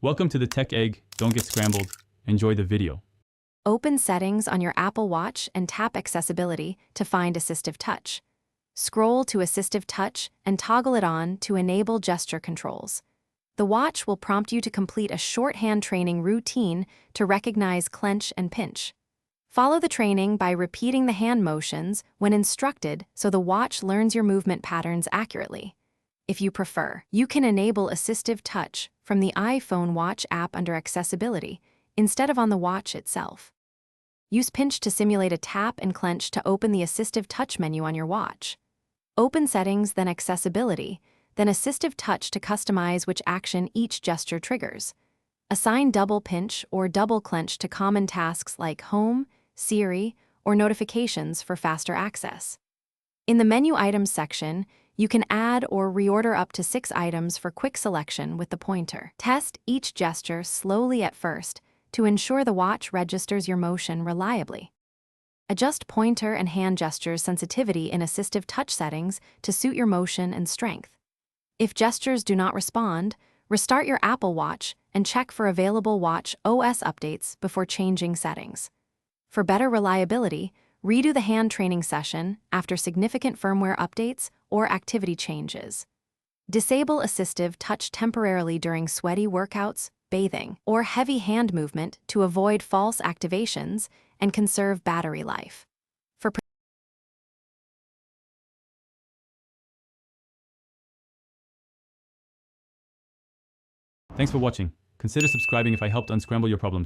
Welcome to the Tech Egg. Don't get scrambled. Enjoy the video. Open Settings on your Apple Watch and tap Accessibility to find Assistive Touch. Scroll to Assistive Touch and toggle it on to enable gesture controls. The watch will prompt you to complete a short hand training routine to recognize clench and pinch. Follow the training by repeating the hand motions when instructed so the watch learns your movement patterns accurately. If you prefer, you can enable Assistive Touch from the iPhone Watch app under Accessibility instead of on the watch itself. Use pinch to simulate a tap and clench to open the Assistive Touch menu on your watch. Open Settings, then Accessibility, then Assistive Touch to customize which action each gesture triggers. Assign double pinch or double clench to common tasks like Home, Siri, or notifications for faster access. In the Menu Items section, you can add or reorder up to 6 items for quick selection with the pointer. Test each gesture slowly at first to ensure the watch registers your motion reliably. Adjust pointer and hand gestures sensitivity in Assistive Touch settings to suit your motion and strength. If gestures do not respond, restart your Apple Watch and check for available watch OS updates before changing settings. For better reliability, redo the hand training session after significant firmware updates or activity changes. Disable Assistive Touch temporarily during sweaty workouts, bathing, or heavy hand movement to avoid false activations and conserve battery life. Thanks for watching. Consider subscribing if I helped unscramble your problems.